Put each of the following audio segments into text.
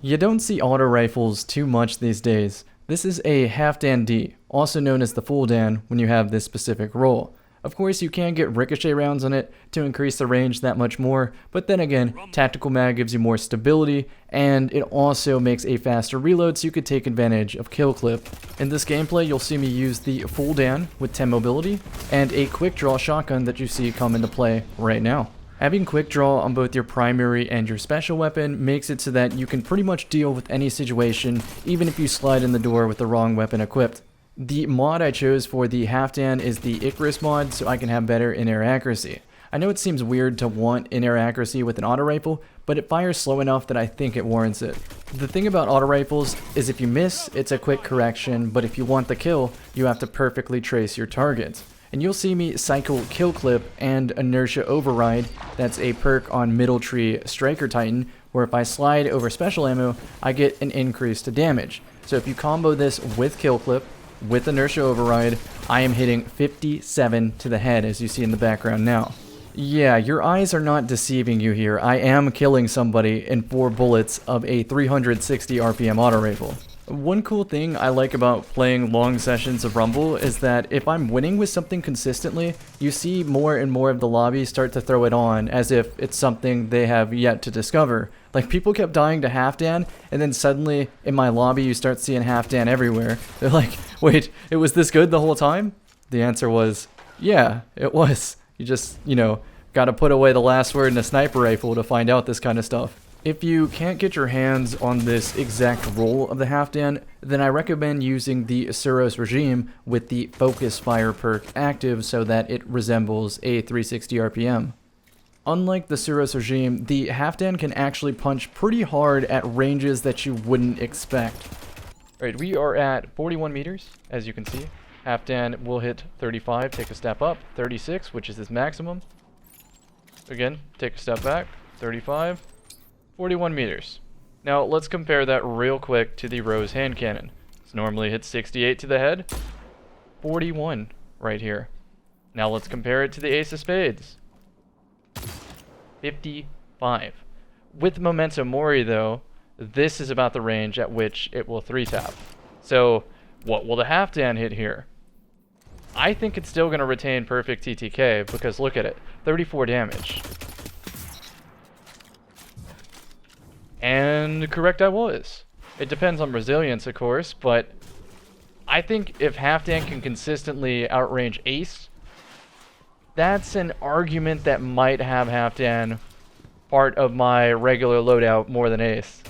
You don't see auto rifles too much these days. This is a Halfdan-D, also known as the full Dan when you have this specific role. Of course, you can get Ricochet Rounds on it to increase the range that much more, but then again, Tactical Mag gives you more stability, and it also makes a faster reload so you could take advantage of kill clip. In this gameplay, you'll see me use the full Dan with 10 mobility, and a quick draw shotgun that you see come into play right now. Having quick draw on both your primary and your special weapon makes it so that you can pretty much deal with any situation, even if you slide in the door with the wrong weapon equipped. The mod I chose for the Halfdan is the Icarus mod, so I can have better in-air accuracy. I know it seems weird to want in-air accuracy with an auto rifle, but it fires slow enough that I think it warrants it. The thing about auto rifles is if you miss, it's a quick correction, but if you want the kill, you have to perfectly trace your target. And you'll see me cycle Kill Clip and Inertia Override, that's a perk on Middle Tree Striker Titan, where if I slide over special ammo, I get an increase to damage. So if you combo this with Kill Clip, with Inertia Override, I am hitting 57 to the head, as you see in the background now. Yeah, your eyes are not deceiving you here. I am killing somebody in 4 bullets of a 360 RPM auto rifle. One cool thing I like about playing long sessions of Rumble is that if I'm winning with something consistently, you see more and more of the lobby start to throw it on as if it's something they have yet to discover. Like, people kept dying to Halfdan, and then suddenly in my lobby you start seeing Halfdan everywhere. They're like, wait, it was this good the whole time? The answer was, yeah, it was. You just, gotta put away the last word in a sniper rifle to find out this kind of stuff. If you can't get your hands on this exact role of the Halfdan, then I recommend using the Suros regime with the Focus Fire perk active so that it resembles a 360 RPM. Unlike the Suros regime, the Halfdan can actually punch pretty hard at ranges that you wouldn't expect. Alright, we are at 41 meters, as you can see. Halfdan will hit 35, take a step up, 36, which is his maximum. Again, take a step back, 35. 41 meters. Now let's compare that real quick to the Rose hand cannon. It's normally hits 68 to the head. 41 right here. Now let's compare it to the Ace of Spades. 55. With Memento Mori though, this is about the range at which it will 3-tap. So what will the Halfdan hit here? I think it's still going to retain perfect TTK because look at it, 34 damage. And correct I was. It depends on resilience, of course, but I think if Halfdan can consistently outrange Ace, that's an argument that might have Halfdan part of my regular loadout more than Ace.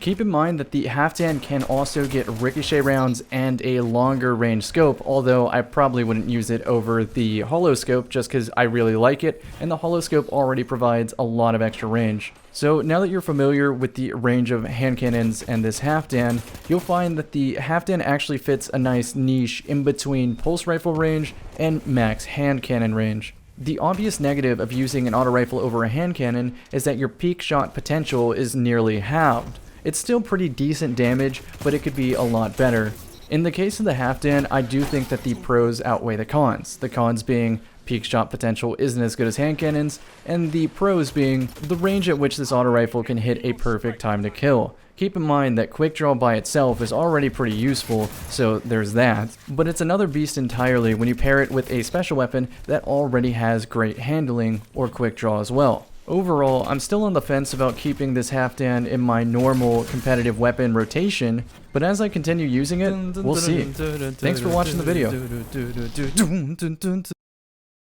Keep in mind that the Halfdan can also get Ricochet Rounds and a longer range scope, although I probably wouldn't use it over the Holo Scope just because I really like it, and the Holo Scope already provides a lot of extra range. So now that you're familiar with the range of hand cannons and this Halfdan, you'll find that the Halfdan actually fits a nice niche in between pulse rifle range and max hand cannon range. The obvious negative of using an auto rifle over a hand cannon is that your peak shot potential is nearly halved. It's still pretty decent damage, but it could be a lot better. In the case of the Halfdan, I do think that the pros outweigh the cons. The cons being peak shot potential isn't as good as hand cannons, and the pros being the range at which this auto rifle can hit a perfect time to kill. Keep in mind that quick draw by itself is already pretty useful, so there's that, but it's another beast entirely when you pair it with a special weapon that already has great handling or quick draw as well. Overall, I'm still on the fence about keeping this Halfdan in my normal competitive weapon rotation, but as I continue using it, we'll see. Thanks for watching the video.